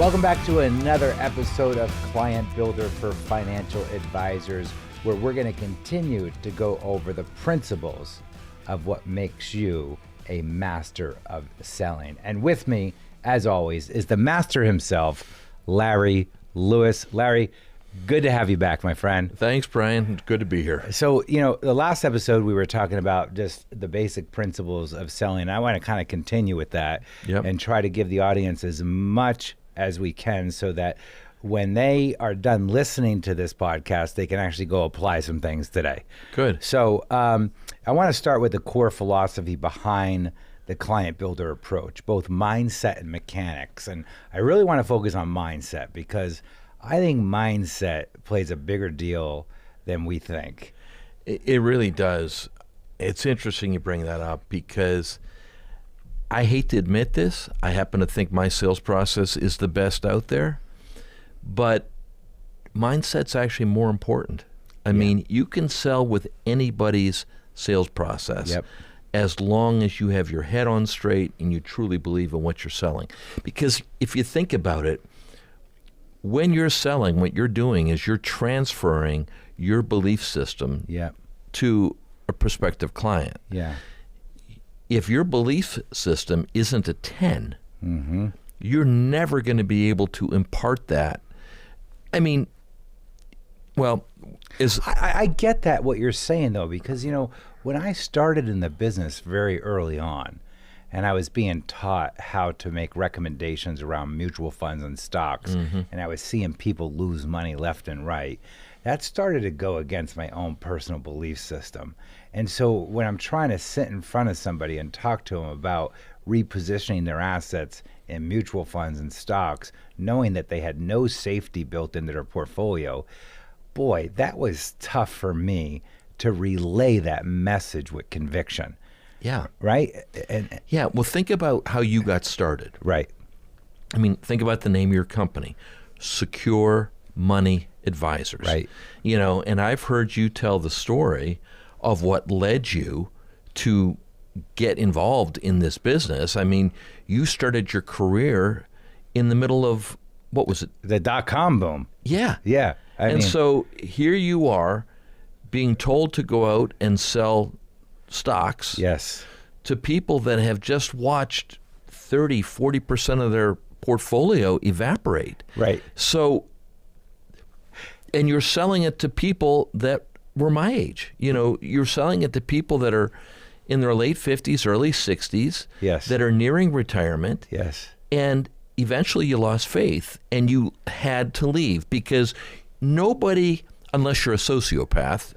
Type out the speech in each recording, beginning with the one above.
Welcome back to another episode of Client Builder for Financial Advisors, where we're going to continue to go over the principles of what makes you a master of selling. And with me, as always, is the master himself, Larry Lewis. Larry, good to have you back, my friend. Thanks, Brian. It's good to be here. So, the last episode we were talking about just the basic principles of selling. I want to kind of continue with that and try to give the audience as much as we can so that when they are done listening to this podcast, they can actually go apply some things today. Good. So I want to start with the core philosophy behind the client builder approach, both mindset and mechanics. And I really want to focus on mindset because I think mindset plays a bigger deal than we think. It really does. It's interesting you bring that up because I hate to admit this. I happen to think my sales process is the best out there, but mindset's actually more important. I mean, you can sell with anybody's sales process as long as you have your head on straight and you truly believe in what you're selling. Because if you think about it, when you're selling, what you're doing is you're transferring your belief system to a prospective client. If your belief system isn't a 10, you're never going to be able to impart that. I mean, well, I get that, what you're saying, though, because, when I started in the business very early on, and I was being taught how to make recommendations around mutual funds and stocks, and I was seeing people lose money left and right, that started to go against my own personal belief system. And so when I'm trying to sit in front of somebody and talk to them about repositioning their assets in mutual funds and stocks, knowing that they had no safety built into their portfolio, boy, that was tough for me to relay that message with conviction. Right? Well, think about how you got started. Right. I mean, think about the name of your company, Secure Money Advisors. Right. And I've heard you tell the story of what led you to get involved in this business. I mean, you started your career in the middle of, what was it? The dot-com boom. Yeah. I mean, so here you are being told to go out and sell stocks to people that have just watched 30-40% of their portfolio evaporate. Right. So, and you're selling it to people that were my age. You're selling it to people that are in their late 50s, early 60s, that are nearing retirement. And eventually you lost faith and you had to leave because nobody, unless you're a sociopath,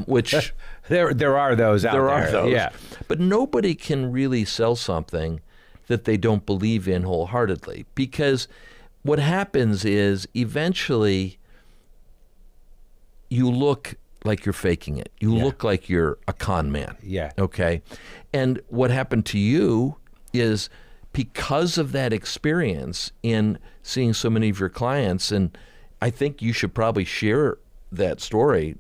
which there are those out there. There are those. But nobody can really sell something that they don't believe in wholeheartedly, because what happens is eventually you look like you're faking it. You look like you're a con man. Okay? And what happened to you is because of that experience in seeing so many of your clients, and I think you should probably share that story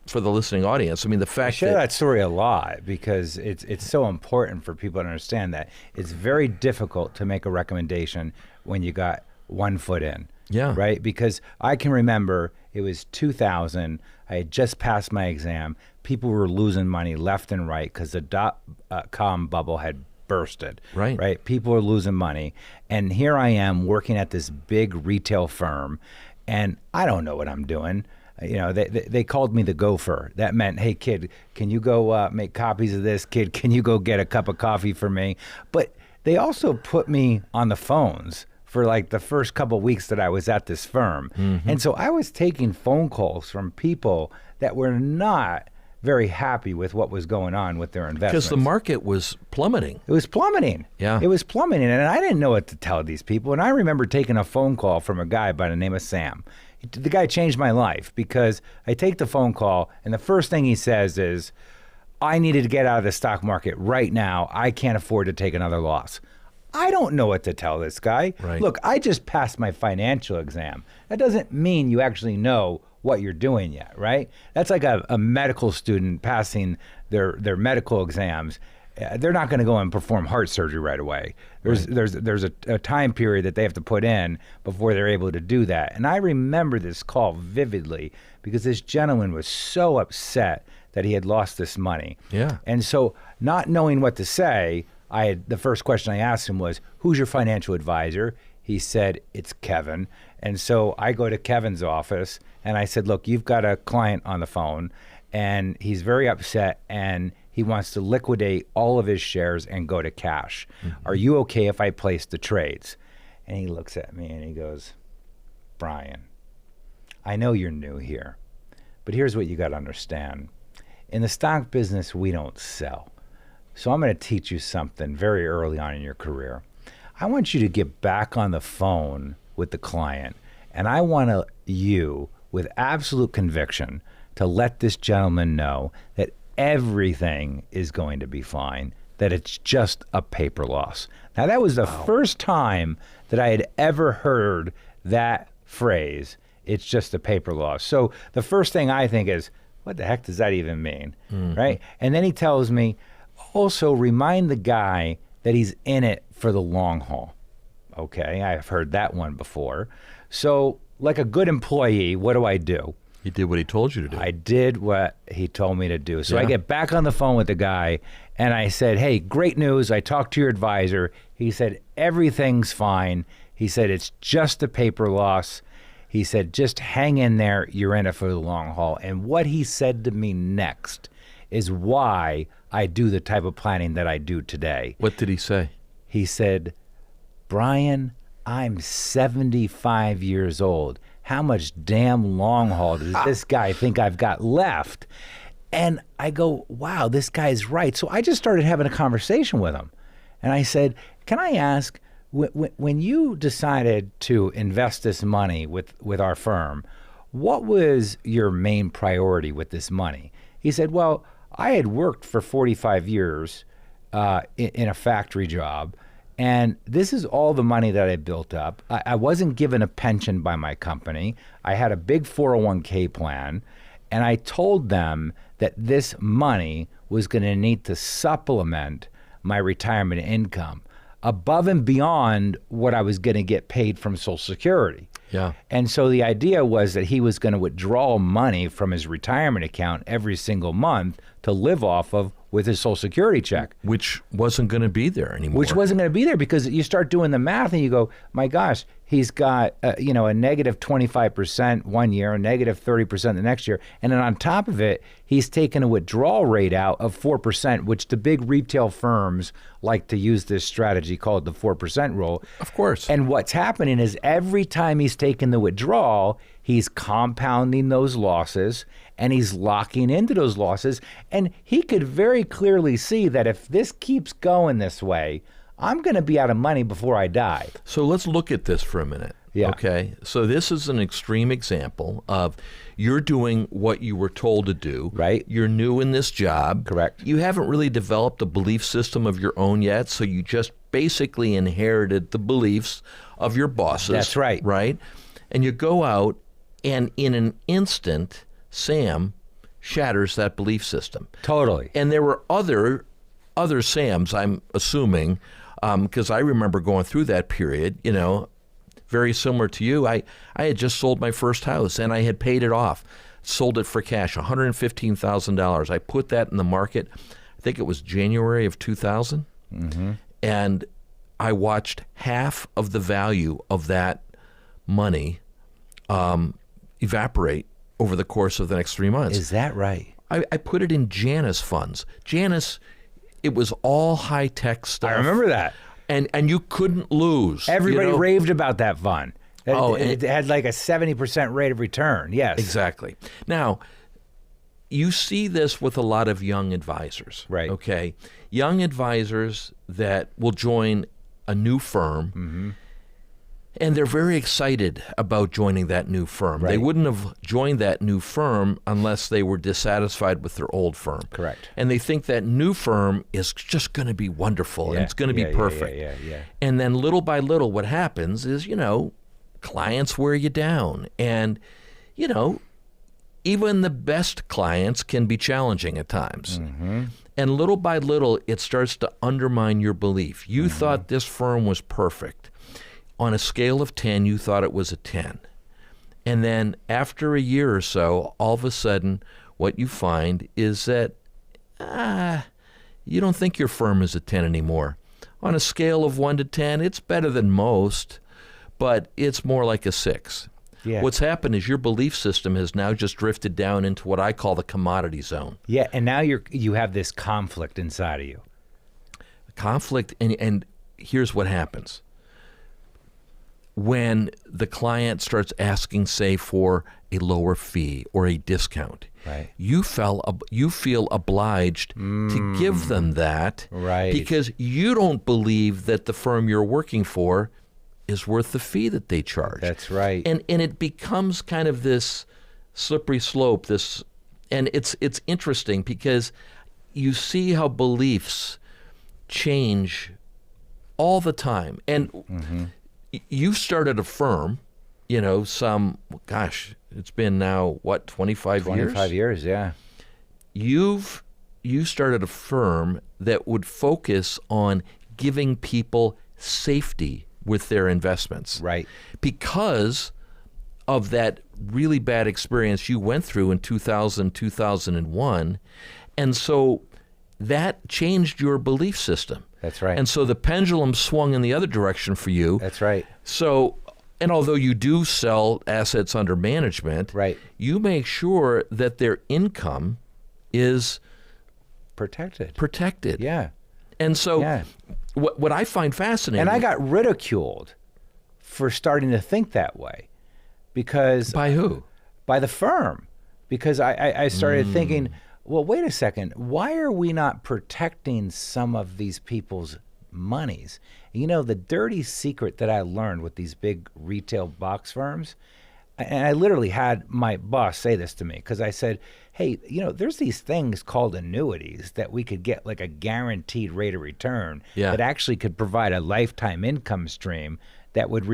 for the listening audience. I mean, the fact I share that story a lot because it's so important for people to understand that it's very difficult to make a recommendation when you got one foot in. Right? Because I can remember it was 2000. I had just passed my exam. People were losing money left and right because the dot-com bubble had bursted. Right? People were losing money. And here I am working at this big retail firm, and I don't know what I'm doing. They called me the gopher. That meant, hey, kid, can you go make copies of this? Kid, can you go get a cup of coffee for me? But they also put me on the phones for like the first couple of weeks that I was at this firm. And so I was taking phone calls from people that were not very happy with what was going on with their investments. Because the market was plummeting. It was plummeting. It was plummeting. And I didn't know what to tell these people. And I remember taking a phone call from a guy by the name of Sam. The guy changed my life because I take the phone call and the first thing he says is, I needed to get out of the stock market right now. I can't afford to take another loss. I don't know what to tell this guy. Look, I just passed my financial exam. That doesn't mean you actually know what you're doing yet, right? That's like a medical student passing their medical exams. they're not going to go and perform heart surgery right away. There's a time period that they have to put in before they're able to do that. And I remember this call vividly because this gentleman was so upset that he had lost this money. Yeah. And so, not knowing what to say, the first question I asked him was, "Who's your financial advisor?" He said, "It's Kevin." And so I go to Kevin's office and I said, "Look, you've got a client on the phone and he's very upset and he wants to liquidate all of his shares and go to cash. Are you okay if I place the trades?" And he looks at me and he goes, "Brian, I know you're new here, but here's what you got to understand. In the stock business, we don't sell. So I'm going to teach you something very early on in your career. I want you to get back on the phone with the client, and I want you, with absolute conviction, to let this gentleman know that everything is going to be fine, that it's just a paper loss." Now, that was the first time that I had ever heard that phrase, "it's just a paper loss." So the first thing I think is, what the heck does that even mean, right? And then he tells me, also remind the guy that he's in it for the long haul. Okay, I've heard that one before. So, like a good employee, what do? You did what he told you to do. I did what he told me to do. So I get back on the phone with the guy and I said, "Hey, great news. I talked to your advisor." He said, "Everything's fine." He said, "It's just a paper loss." He said, "Just hang in there. You're in it for the long haul." And what he said to me next is why I do the type of planning that I do today. What did he say? He said, "Brian, I'm 75 years old. How much damn long haul does this guy think I've got left?" And I go, wow, this guy's right. So I just started having a conversation with him. And I said, "Can I ask, when you decided to invest this money with our firm, what was your main priority with this money?" He said, "Well, I had worked for 45 years in a factory job, and this is all the money that I built up. I wasn't given a pension by my company. I had a big 401k plan, and I told them that this money was going to need to supplement my retirement income above and beyond what I was going to get paid from Social Security." Yeah. And so the idea was that he was going to withdraw money from his retirement account every single month to live off of with his Social Security check. Which wasn't going to be there anymore. Which wasn't going to be there because you start doing the math and you go, my gosh, he's got a negative 25% one year, a negative 30% the next year. And then on top of it, he's taken a withdrawal rate out of 4%, which the big retail firms like to use this strategy called the 4% rule. Of course. And what's happening is every time he's taken the withdrawal, he's compounding those losses and he's locking into those losses. And he could very clearly see that if this keeps going this way, I'm going to be out of money before I die. So let's look at this for a minute. Yeah. Okay. So this is an extreme example of you're doing what you were told to do. Right. You're new in this job. Correct. You haven't really developed a belief system of your own yet, so you just basically inherited the beliefs of your bosses. That's right. Right? And you go out and in an instant, Sam shatters that belief system. Totally. And there were other Sams, I'm assuming, because I remember going through that period, very similar to you. I had just sold my first house and I had paid it off, sold it for cash, $115,000. I put that in the market, I think it was January of 2000. Mm-hmm. And I watched half of the value of that money evaporate over the course of the next 3 months. Is that right? I put it in Janus funds. Janus, it was all high-tech stuff. I remember that. And you couldn't lose. Everybody raved about that fund. It It had like a 70% rate of return. Yes. Exactly. Now, you see this with a lot of young advisors. Right. Okay. Young advisors that will join a new firm, and they're very excited about joining that new firm. Right. They wouldn't have joined that new firm unless they were dissatisfied with their old firm. Correct. And they think that new firm is just going to be wonderful and it's going to be perfect. Yeah. And then little by little, what happens is, clients wear you down. And, even the best clients can be challenging at times. Mm-hmm. And little by little, it starts to undermine your belief. You thought this firm was perfect. On a scale of 10, you thought it was a 10. And then after a year or so, all of a sudden, what you find is that you don't think your firm is a 10 anymore. On a scale of 1 to 10, it's better than most, but it's more like a 6. Yeah. What's happened is your belief system has now just drifted down into what I call the commodity zone. Yeah, and now you have this conflict inside of you. Conflict, and here's what happens. When the client starts asking, say, for a lower fee or a discount, right, you feel obliged to give them that, right, because you don't believe that the firm you're working for is worth the fee that they charge. That's right. And it becomes kind of this slippery slope. And it's interesting because you see how beliefs change all the time. And you started a firm, it's been now, 25 years? 25 years, yeah. You started a firm that would focus on giving people safety with their investments. Right. Because of that really bad experience you went through in 2000, 2001. And so that changed your belief system. That's right. And so the pendulum swung in the other direction for you. That's right. So, and although you do sell assets under management, right, you make sure that their income is protected. Yeah. And so what I find fascinating... And I got ridiculed for starting to think that way. Because... By who? By the firm. Because I started thinking, well, wait a second. Why are we not protecting some of these people's monies? The dirty secret that I learned with these big retail box firms, and I literally had my boss say this to me, because I said, hey, there's these things called annuities that we could get like a guaranteed rate of return that actually could provide a lifetime income stream that would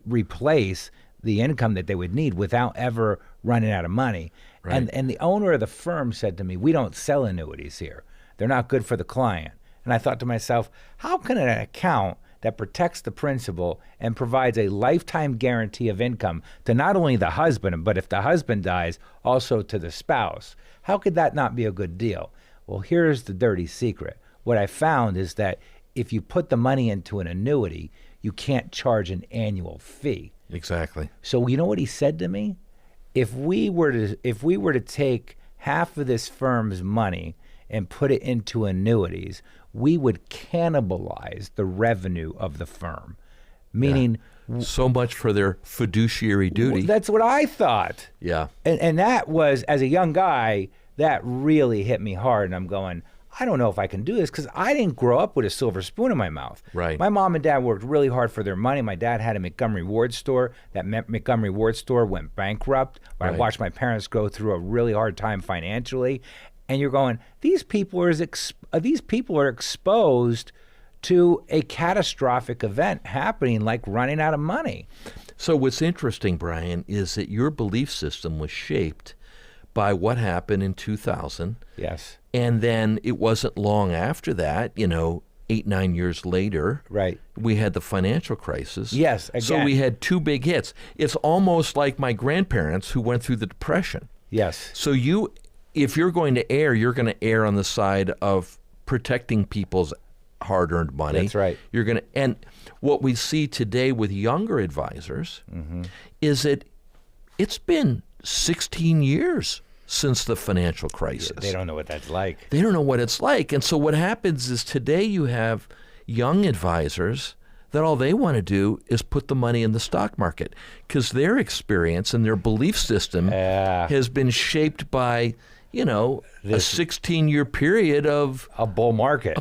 replace the income that they would need without ever running out of money. Right. And the owner of the firm said to me, we don't sell annuities here. They're not good for the client. And I thought to myself, how can an account that protects the principal and provides a lifetime guarantee of income to not only the husband, but if the husband dies, also to the spouse, how could that not be a good deal? Well, here's the dirty secret. What I found is that if you put the money into an annuity, you can't charge an annual fee. Exactly. So you know what he said to me? If we were to take half of this firm's money and put it into annuities, we would cannibalize the revenue of the firm. Meaning... So much for their fiduciary duty. That's what I thought. Yeah. And that was, as a young guy, that really hit me hard. And I'm going, I don't know if I can do this, because I didn't grow up with a silver spoon in my mouth. Right. My mom and dad worked really hard for their money. My dad had a Montgomery Ward store. That Montgomery Ward store went bankrupt. Right. I watched my parents go through a really hard time financially. And you're going, these people are exposed to a catastrophic event happening, like running out of money. So what's interesting, Brian, is that your belief system was shaped by what happened in 2000. Yes. And then it wasn't long after that, 8-9 years later, right, we had the financial crisis. Yes, again. So we had two big hits. It's almost like my grandparents who went through the Depression. Yes. So if you're going to err, you're going to err on the side of protecting people's hard-earned money. That's right. And what we see today with younger advisors is that it's been 16 years since the financial crisis. They don't know what that's like. They don't know what it's like. And so what happens is today you have young advisors that all they want to do is put the money in the stock market, because their experience and their belief system has been shaped by, a 16-year period of a bull market.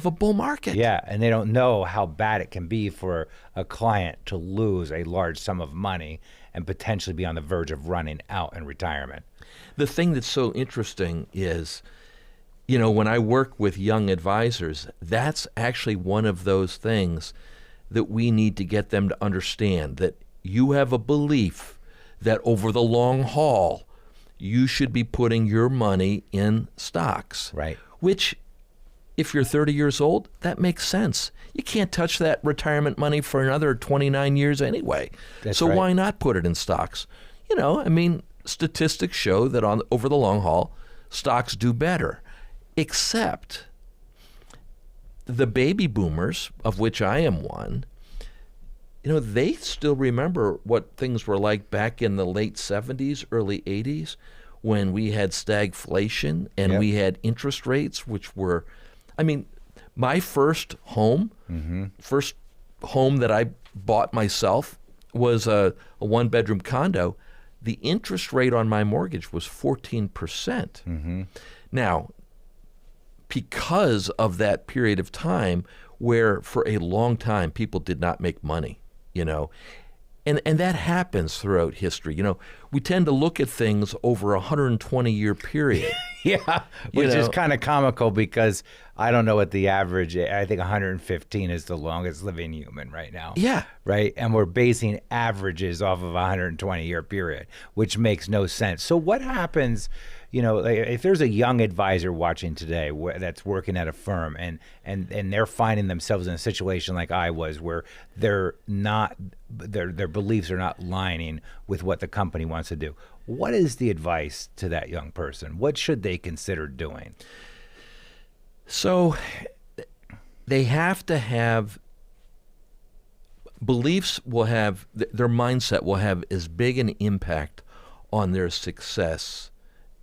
Yeah, and they don't know how bad it can be for a client to lose a large sum of money and potentially be on the verge of running out in retirement. The thing that's so interesting is, when I work with young advisors, that's actually one of those things that we need to get them to understand, that you have a belief that over the long haul, you should be putting your money in stocks. Right. Which if you're 30 years old, that makes sense. You can't touch that retirement money for another 29 years anyway. That's so right. Why not put it in stocks? Statistics show that over the long haul, stocks do better. Except the baby boomers, of which I am one, they still remember what things were like back in the late 70s, early 80s, when we had stagflation and we had interest rates, which were, my first home that I bought myself was a one-bedroom condo. The interest rate on my mortgage was 14%. Now, because of that period of time where for a long time people did not make money, and that happens throughout history. We tend to look at things over a 120-year period. Yeah, which is kind of comical because I don't know what the average, I think 115 is the longest living human right now. Yeah. Right? And we're basing averages off of a 120-year period, which makes no sense. So what happens, if there's a young advisor watching today that's working at a firm and they're finding themselves in a situation like I was where they're not, their beliefs are not lining with what the company wants to do. What is the advice to that young person? What should they consider doing? So they have to have beliefs, their mindset will have as big an impact on their success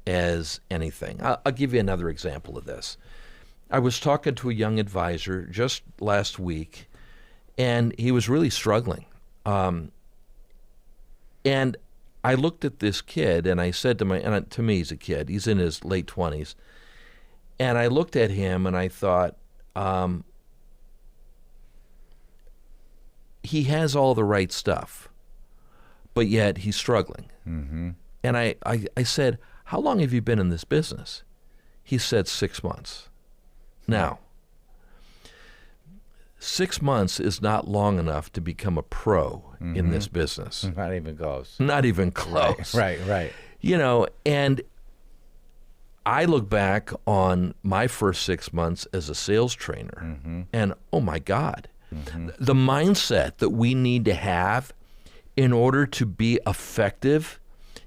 as anything. I'll give you another example of this. I was talking to a young advisor just last week, and he was really struggling. And I looked at this kid, and I said to me he's a kid, he's in his late 20s, and I looked at him and I thought, he has all the right stuff, but yet he's struggling. And I said, how long have you been in this business? He said 6 months. Now, 6 months is not long enough to become a pro in this business. Not even close. Not even close. Right. And I look back on my first 6 months as a sales trainer, and oh my God, the mindset that we need to have in order to be effective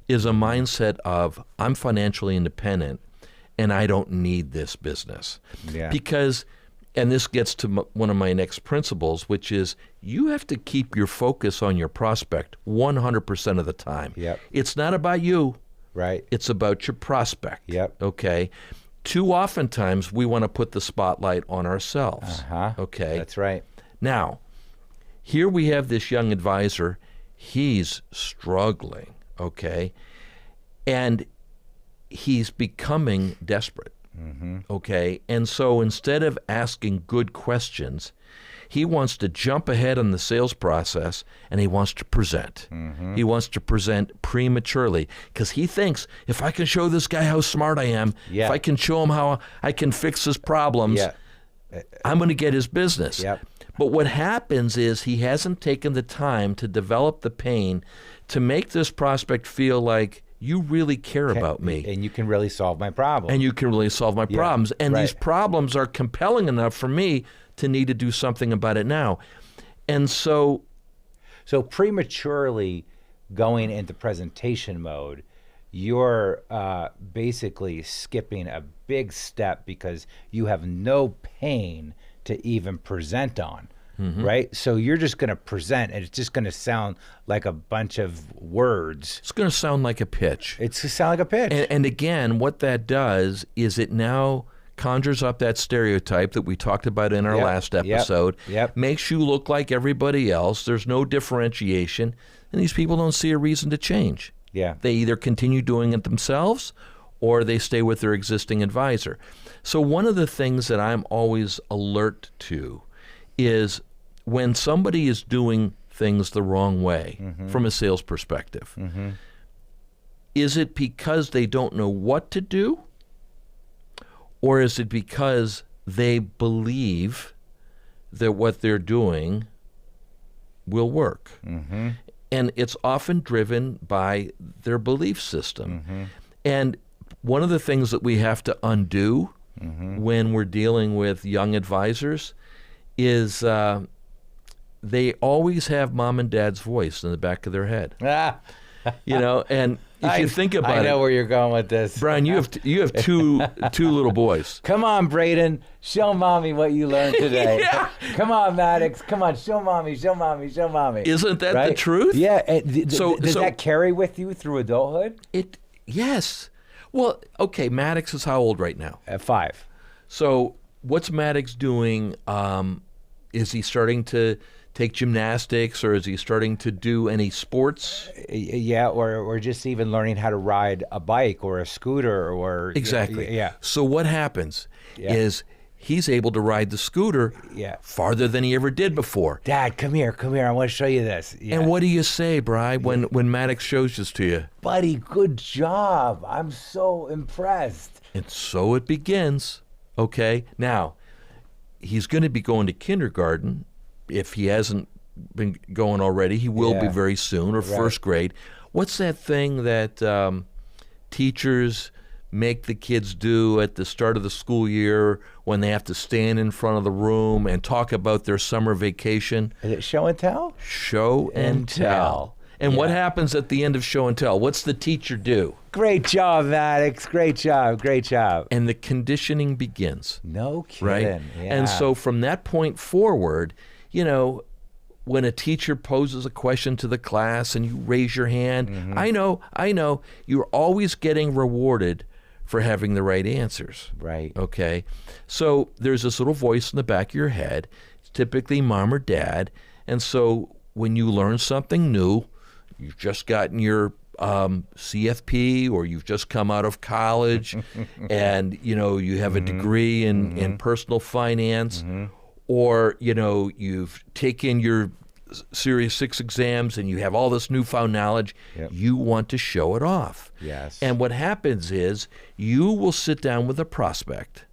is a mindset of, I'm financially independent and I don't need this business. Yeah. Because, and this gets to one of my next principles, which is you have to keep your focus on your prospect 100% of the time. Yep. It's not about you. Right. It's about your prospect. Yep. Okay. Too oftentimes we want to put the spotlight on ourselves. Okay. That's right. Now, here we have this young advisor. He's struggling. Okay. And he's becoming desperate. Okay. And so instead of asking good questions, he wants to jump ahead in the sales process and he wants to present. He wants to present prematurely because he thinks if I can show this guy how smart I am, if I can show him how I can fix his problems, I'm going to get his business. But what happens is he hasn't taken the time to develop the pain to make this prospect feel like you really care about me. And you can really solve my problem. And you can really solve my problems. And these problems are compelling enough for me to need to do something about it now. And so prematurely going into presentation mode, you're basically skipping a big step because you have no pain to even present on. Right? So you're just going to present and it's just going to sound like a bunch of words. It's going to sound like a pitch. It's going to sound like a pitch. And again, what that does is it now conjures up that stereotype that we talked about in our last episode, makes you look like everybody else. There's no differentiation. And these people don't see a reason to change. They either continue doing it themselves or they stay with their existing advisor. So one of the things that I'm always alert to is when somebody is doing things the wrong way from a sales perspective, is it because they don't know what to do? Or is it because they believe that what they're doing will work? And it's often driven by their belief system. And one of the things that we have to undo when we're dealing with young advisors is they always have mom and dad's voice in the back of their head. And if you think about it, I know where you're going with this, Brian. You have two little boys. Come on, Braden, show mommy what you learned today. Come on, Maddox. Come on, show mommy. Isn't that the truth? Yeah. Does that carry with you through adulthood? Yes. Well, okay. Maddox is how old right now? 5. So what's Maddox doing? Is he starting to take gymnastics, or is he starting to do any sports? Yeah, or just even learning how to ride a bike or a scooter or... Exactly. Yeah. So what happens is he's able to ride the scooter farther than he ever did before. Dad, come here. I want to show you this. Yeah. And what do you say, Bri, when Maddox shows this to you? Buddy, good job. I'm so impressed. And so it begins. Okay. Now, he's going to be going to kindergarten. If he hasn't been going already, he will be very soon, or first grade. What's that thing that teachers make the kids do at the start of the school year when they have to stand in front of the room and talk about their summer vacation? Is it show and tell? Show and tell. And what happens at the end of show and tell? What's the teacher do? Great job, Maddox. Great job. And the conditioning begins. No kidding. Right? Yeah. And so from that point forward, when a teacher poses a question to the class and you raise your hand, I know, you're always getting rewarded for having the right answers. Right. Okay. So there's this little voice in the back of your head. It's typically mom or dad. And so when you learn something new, you've just gotten your CFP, or you've just come out of college and, you have a degree in personal finance, or, you've taken your Series 6 exams and you have all this newfound knowledge, you want to show it off. Yes. And what happens is you will sit down with a prospect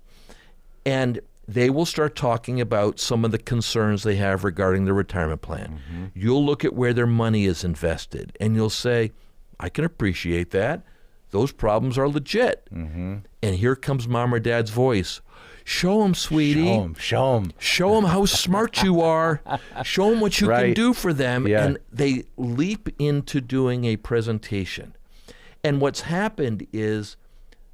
and they will start talking about some of the concerns they have regarding their retirement plan. You'll look at where their money is invested and you'll say, I can appreciate that. Those problems are legit. And here comes mom or dad's voice. Show them, sweetie. Show them. Show them how smart you are. Show them what you can do for them. Yeah. And they leap into doing a presentation. And what's happened is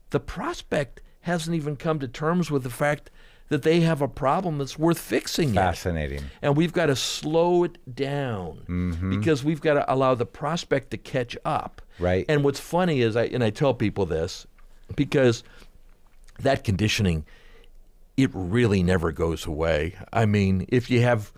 the prospect hasn't even come to terms with the fact that they have a problem that's worth fixing. Fascinating. And we've got to slow it down because we've got to allow the prospect to catch up. Right. And what's funny is, I tell people this, because that conditioning, it really never goes away. I mean, if you have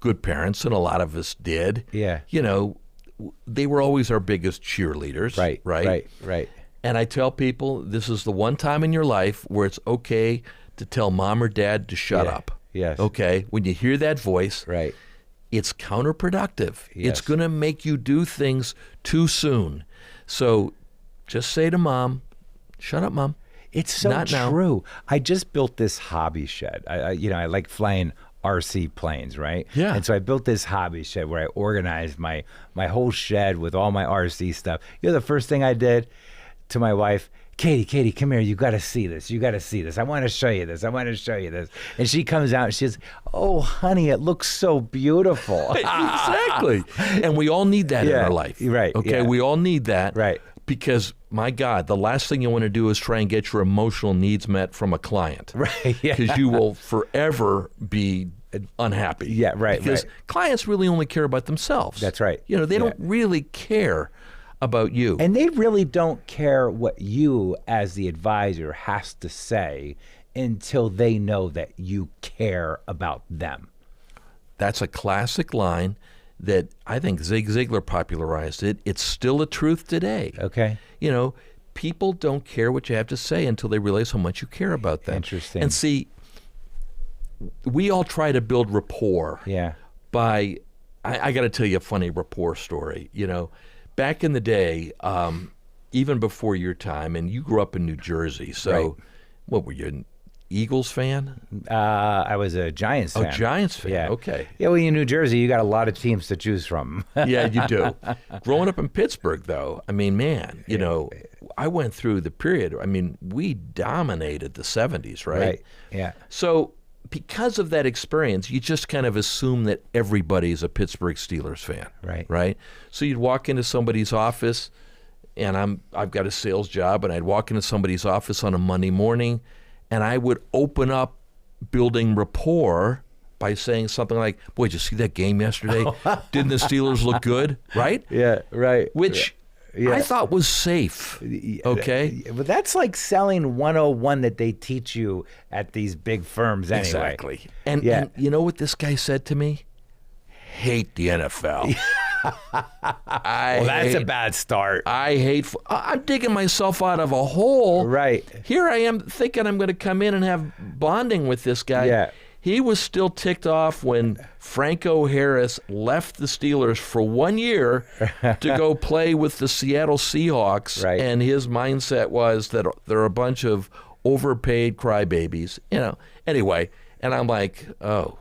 good parents, and a lot of us did, they were always our biggest cheerleaders. Right. And I tell people, this is the one time in your life where it's okay to tell mom or dad to shut up. Yes. Okay? When you hear that voice, it's counterproductive. Yes. It's going to make you do things too soon. So just say to mom, shut up, mom. It's so Not true. now. I just built this hobby shed. I like flying RC planes, right? Yeah. And so I built this hobby shed where I organized my whole shed with all my RC stuff. The first thing I did to my wife, Katie, come here. You got to see this. I want to show you this. And she comes out and she says, oh, honey, it looks so beautiful. Exactly. And we all need that in our life. Right. Okay. Yeah. We all need that. Right. Because, my God, the last thing you want to do is try and get your emotional needs met from a client. Right. Yeah. Because you will forever be unhappy. Yeah, right. Because clients really only care about themselves. That's right. They don't really care about you. And they really don't care what you, as the advisor, has to say until they know that you care about them. That's a classic line that I think Zig Ziglar popularized it. It's still a truth today. Okay. People don't care what you have to say until they realize how much you care about them. Interesting. And see, we all try to build rapport. Yeah. I got to tell you a funny rapport story. Back in the day, even before your time, and you grew up in New Jersey, so what were you, an Eagles fan? I was a Giants fan. Oh, Giants fan. Yeah. Okay. Yeah, well, in New Jersey, you got a lot of teams to choose from. Yeah, you do. Growing up in Pittsburgh, though, I mean, man, I went through the period. I mean, we dominated the 70s, right? Right. Yeah. So because of that experience, you just kind of assume that everybody's a Pittsburgh Steelers fan, right? So you'd walk into somebody's office, and I've got a sales job, and I'd walk into somebody's office on a Monday morning, and I would open up building rapport by saying something like, "Boy, did you see that game yesterday? Didn't the Steelers look good?" Right? Yeah, right. Which I thought was safe, okay? But that's like selling 101 that they teach you at these big firms anyway. Exactly. And you know what this guy said to me? Hate the NFL. Well, that's a bad start. I'm digging myself out of a hole. Right. Here I am thinking I'm going to come in and have bonding with this guy. Yeah. He was still ticked off when Franco Harris left the Steelers for 1 year to go play with the Seattle Seahawks. Right. And his mindset was that they're a bunch of overpaid crybabies. Anyway, and I'm like, oh,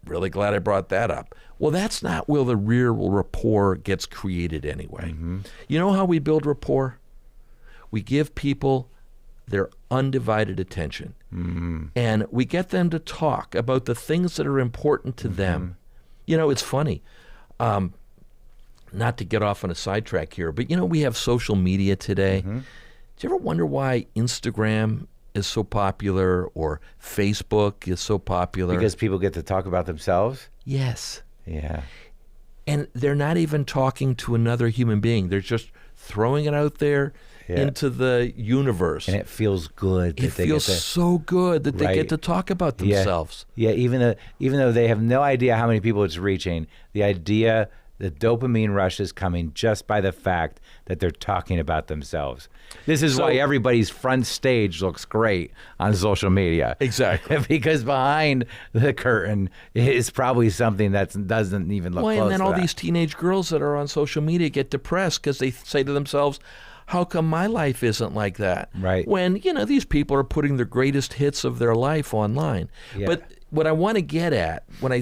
really glad I brought that up. Well, that's not where the real rapport gets created anyway. Mm-hmm. You know how we build rapport? We give people their undivided attention. Mm-hmm. And we get them to talk about the things that are important to them. It's funny, not to get off on a sidetrack here, but we have social media today. Do you ever wonder why Instagram is so popular or Facebook is so popular? Because people get to talk about themselves? Yes. Yeah. And they're not even talking to another human being. They're just throwing it out there into the universe. And it feels good. It feels so good that they get to talk about themselves. Yeah, even though they have no idea how many people it's reaching, the dopamine rush is coming just by the fact that they're talking about themselves. This is why everybody's front stage looks great on social media. Exactly. Because behind the curtain is probably something that doesn't even look close to that. And then all these teenage girls that are on social media get depressed because they say to themselves, how come my life isn't like that? Right. When, these people are putting their greatest hits of their life online. Yeah. But what I want to get at, when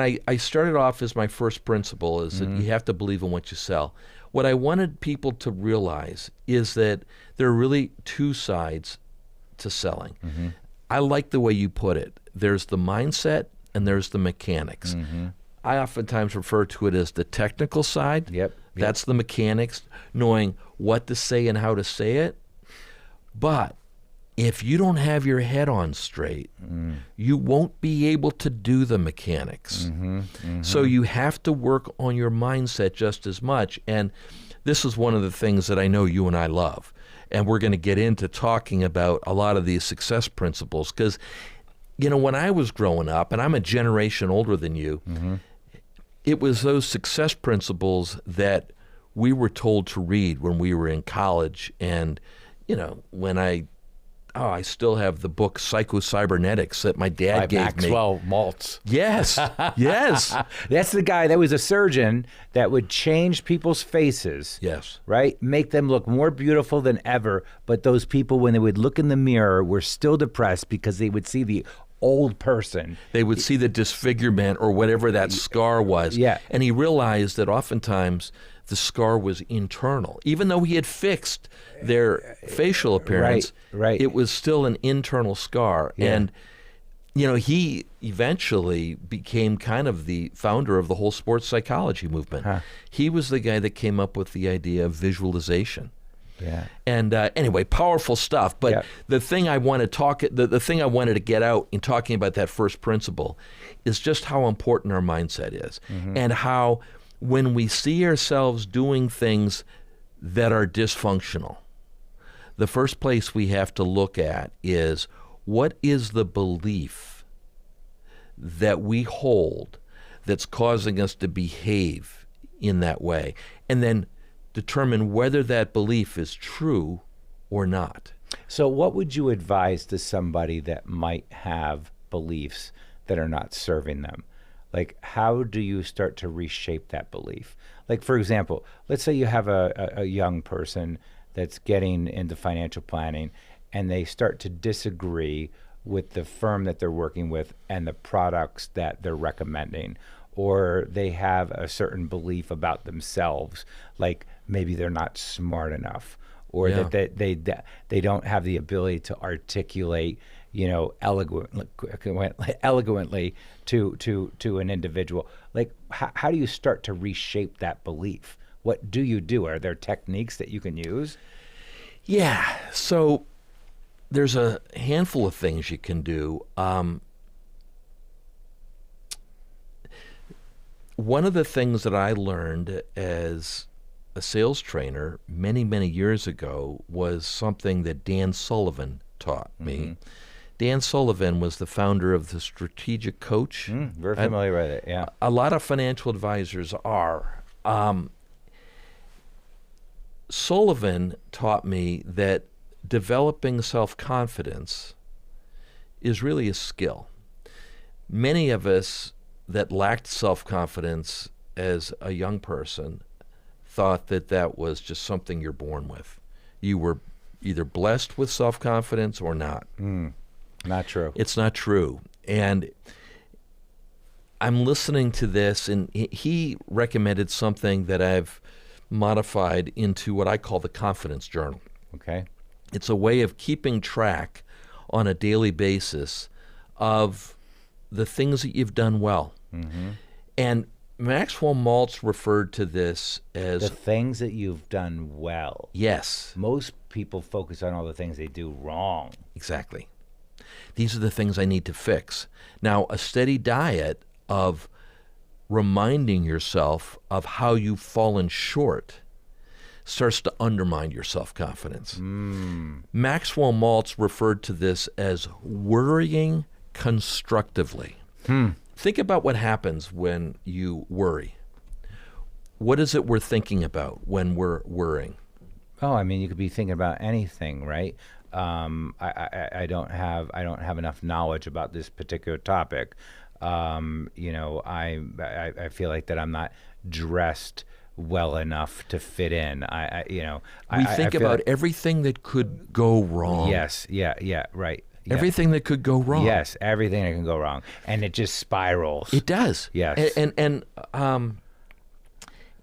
I started off as my first principle is that you have to believe in what you sell. What I wanted people to realize is that there are really two sides to selling. Mm-hmm. I like the way you put it. There's the mindset and there's the mechanics. Mm-hmm. I oftentimes refer to it as the technical side. Yep. That's the mechanics, knowing what to say and how to say it. But if you don't have your head on straight, you won't be able to do the mechanics. Mm-hmm, mm-hmm. So you have to work on your mindset just as much. And this is one of the things that I know you and I love. And we're going to get into talking about a lot of these success principles. Because, when I was growing up, and I'm a generation older than you, it was those success principles that we were told to read when we were in college. And, when I still have the book Psycho-Cybernetics that my dad gave me. Maxwell Maltz. Yes, yes. That's the guy that was a surgeon that would change people's faces. Yes. Right? Make them look more beautiful than ever. But those people, when they would look in the mirror, were still depressed because they would see the old person. They would see the disfigurement or whatever that scar was. Yeah. And he realized that oftentimes the scar was internal. Even though he had fixed their facial appearance, right. It was still an internal scar. Yeah. And, he eventually became kind of the founder of the whole sports psychology movement. Huh. He was the guy that came up with the idea of visualization. Yeah. And anyway, powerful stuff. But the thing I want to the thing I wanted to get out in talking about that first principle is just how important our mindset is, and how when we see ourselves doing things that are dysfunctional, the first place we have to look at is what is the belief that we hold that's causing us to behave in that way, and then determine whether that belief is true or not. So what would you advise to somebody that might have beliefs that are not serving them? Like, how do you start to reshape that belief? Like, for example, let's say you have a young person that's getting into financial planning and they start to disagree with the firm that they're working with and the products that they're recommending, or they have a certain belief about themselves, like maybe they're not smart enough, or that they don't have the ability to articulate, elegantly to an individual. Like, how do you start to reshape that belief? What do you do? Are there techniques that you can use? Yeah. So there's a handful of things you can do. One of the things that I learned as a sales trainer many, many years ago was something that Dan Sullivan taught me. Mm-hmm. Dan Sullivan was the founder of the Strategic Coach. Very familiar with it, yeah. A lot of financial advisors are. Sullivan taught me that developing self-confidence is really a skill. Many of us that lacked self-confidence as a young person thought that was just something you're born with. You were either blessed with self-confidence or not. Not true. It's not true. And I'm listening to this, and he recommended something that I've modified into what I call the confidence journal. Okay. It's a way of keeping track on a daily basis of the things that you've done well. Mm-hmm. And Maxwell Maltz referred to this as the things that you've done well. Yes. Most people focus on all the things they do wrong. Exactly. These are the things I need to fix. Now, a steady diet of reminding yourself of how you've fallen short starts to undermine your self-confidence. Maxwell Maltz referred to this as worrying constructively. Think about what happens when you worry. What is it we're thinking about when we're worrying? Oh, I mean, you could be thinking about anything, right? I don't have enough knowledge about this particular topic. I feel like that I'm not dressed well enough to fit in. We think about everything that could go wrong. Yes, yeah, right. Yeah. Everything that could go wrong. Yes, everything that can go wrong, and it just spirals. It does. Yes, and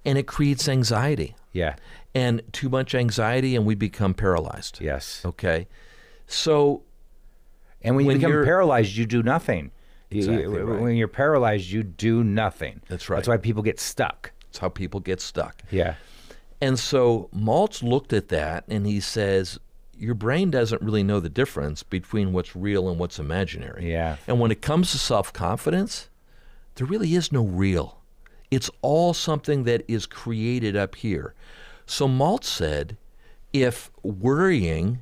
it creates anxiety. Yeah, and too much anxiety, and we become paralyzed. Yes. Okay. So, and when you become paralyzed, you do nothing. Exactly right. When you're paralyzed, you do nothing. That's right. That's why people get stuck. That's how people get stuck. Yeah. And so Maltz looked at that, and he says, your brain doesn't really know the difference between what's real and what's imaginary. Yeah. And when it comes to self-confidence, there really is no real. It's all something that is created up here. So Maltz said, if worrying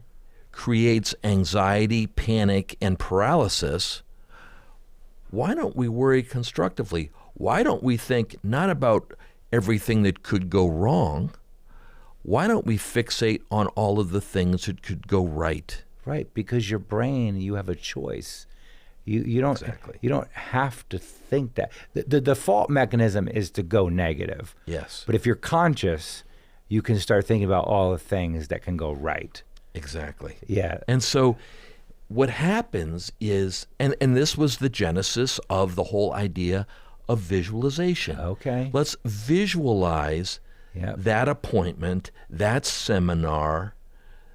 creates anxiety, panic, and paralysis, why don't we worry constructively? Why don't we think not about everything that could go wrong? Why don't we fixate on all of the things that could go right? Right, because your brain, you have a choice. You don't Exactly. You don't have to think that. The default mechanism is to go negative. Yes. But if you're conscious, you can start thinking about all the things that can go right. Exactly. Yeah. And so what happens is, and this was the genesis of the whole idea of visualization. Okay. Let's visualize that appointment, that seminar,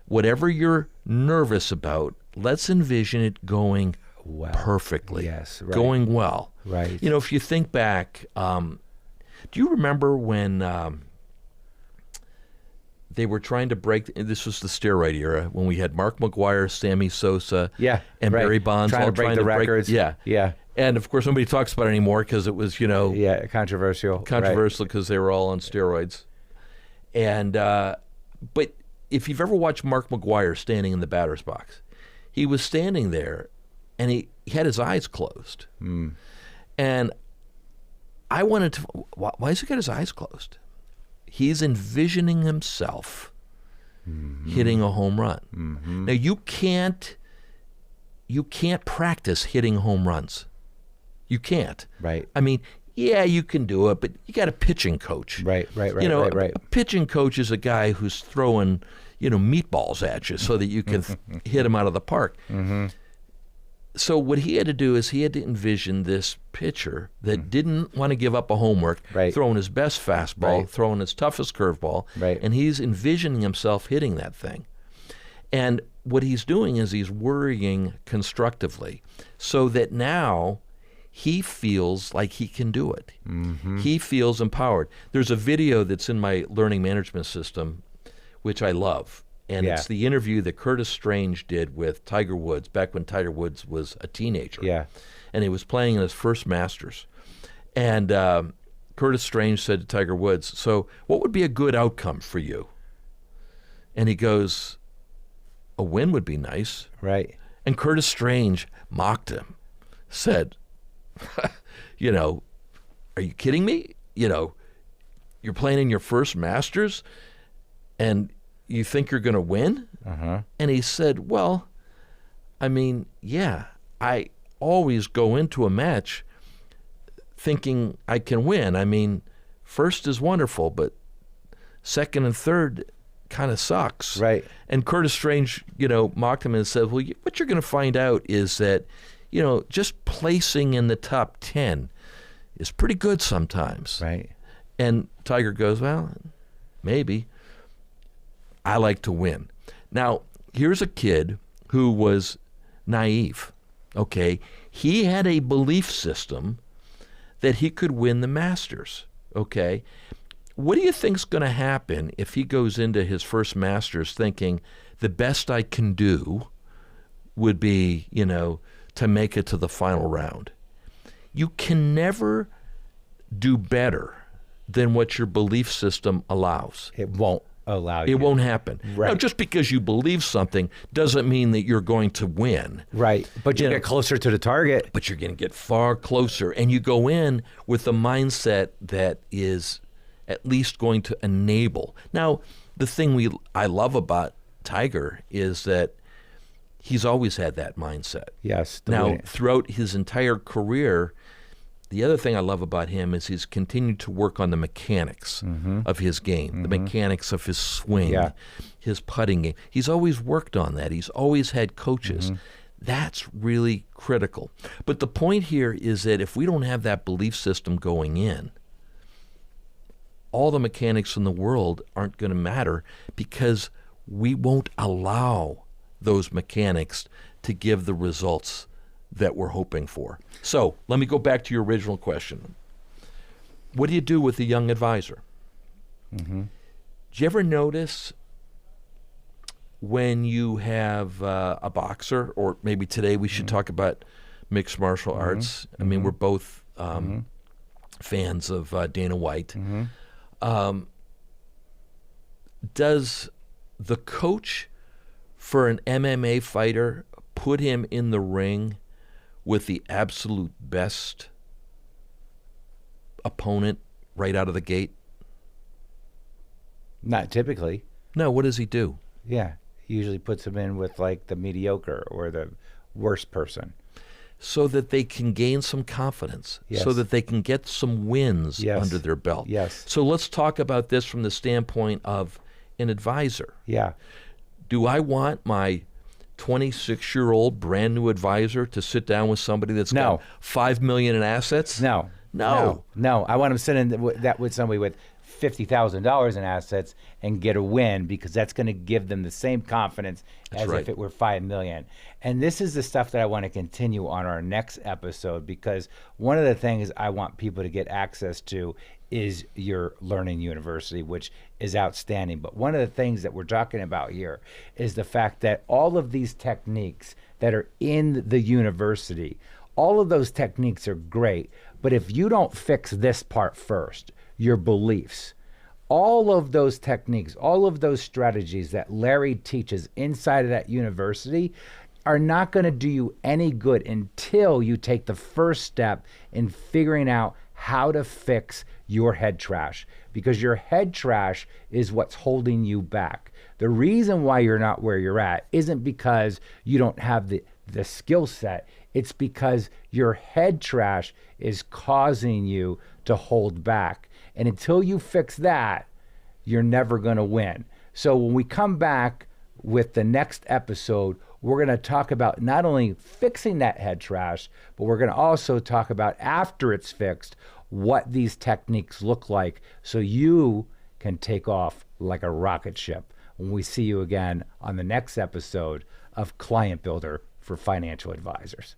whatever you're nervous about, let's envision it going perfectly. Yes, right. Going well. Right. You know, if you think back, do you remember when they were trying to break, this was the steroid era, when we had Mark McGuire, Sammy Sosa, and Barry Bonds trying all to break trying the to records. Yeah. And of course, nobody talks about it anymore because it was, controversial. Controversial because they were all on steroids. And but if you've ever watched Mark McGuire standing in the batter's box, he was standing there, and he had his eyes closed. And I wanted to, why has he got his eyes closed? He's envisioning himself hitting a home run. Now you can't practice hitting home runs. You can't. Right. I mean, yeah, you can do it, but you got a pitching coach. Right. A pitching coach is a guy who's throwing, meatballs at you so that you can hit him out of the park. So what he had to do is he had to envision this pitcher that didn't want to give up a homework, throwing his best fastball, throwing his toughest curveball, and he's envisioning himself hitting that thing. And what he's doing is he's worrying constructively so that now he feels like he can do it. He feels empowered. There's a video that's in my learning management system, which I love. And it's the interview that Curtis Strange did with Tiger Woods back when Tiger Woods was a teenager. Yeah. And he was playing in his first Masters. And Curtis Strange said to Tiger Woods, so what would be a good outcome for you? And he goes, a win would be nice. Right. And Curtis Strange mocked him, said, you know, are you kidding me? You know, you're playing in your first Masters and you think you're going to win? And he said, well, I mean, yeah, I always go into a match thinking I can win. I mean, first is wonderful, but second and third kind of sucks. Right. And Curtis Strange, you know, mocked him and said, well, what you're going to find out is that, you know, just placing in the top 10 is pretty good sometimes. Right. And Tiger goes, well, maybe. I like to win. Now, here's a kid who was naive, okay? He had a belief system that he could win the Masters, okay? What do you think's going to happen if he goes into his first Masters thinking the best I can do would be, you know, to make it to the final round? You can never do better than what your belief system allows. It won't allow you. It won't happen. Right. Now, just because you believe something doesn't mean that you're going to win. Right. But you get closer to the target. But you're going to get far closer. And you go in with a mindset that is at least going to enable. Now, the thing I love about Tiger is that he's always had that mindset. Yes. Now, throughout his entire career, the other thing I love about him is he's continued to work on the mechanics of his game, the mechanics of his swing, his putting game. He's always worked on that. He's always had coaches. That's really critical. But the point here is that if we don't have that belief system going in, all the mechanics in the world aren't going to matter because we won't allow those mechanics to give the results that we're hoping for. So let me go back to your original question. What do you do with a young advisor? Do you ever notice when you have a boxer, or maybe today we should talk about mixed martial arts? I mean, we're both fans of Dana White. Does the coach for an MMA fighter put him in the ring with the absolute best opponent right out of the gate? Not typically. No, what does he do? Yeah. He usually puts him in with like the mediocre or the worst person. So that they can gain some confidence, so that they can get some wins under their belt. Yes. So let's talk about this from the standpoint of an advisor. Yeah. Do I want my 26-year-old brand new advisor to sit down with somebody that's got $5 million in assets? No. I want him sitting with somebody with $50,000 in assets and get a win, because that's going to give them the same confidence as if it were $5 million. And this is the stuff that I want to continue on our next episode, because one of the things I want people to get access to is your learning university, which is outstanding. But one of the things that we're talking about here is the fact that all of these techniques that are in the university, all of those techniques are great. But if you don't fix this part first, your beliefs, all of those techniques, all of those strategies that Larry teaches inside of that university are not going to do you any good until you take the first step in figuring out how to fix your head trash, because your head trash is what's holding you back. The reason why you're not where you're at isn't because you don't have the skill set. It's because your head trash is causing you to hold back. And until you fix that, you're never going to win. So when we come back, with the next episode, we're going to talk about not only fixing that head trash, but we're going to also talk about after it's fixed, what these techniques look like so you can take off like a rocket ship when we see you again on the next episode of Client Builder for Financial Advisors.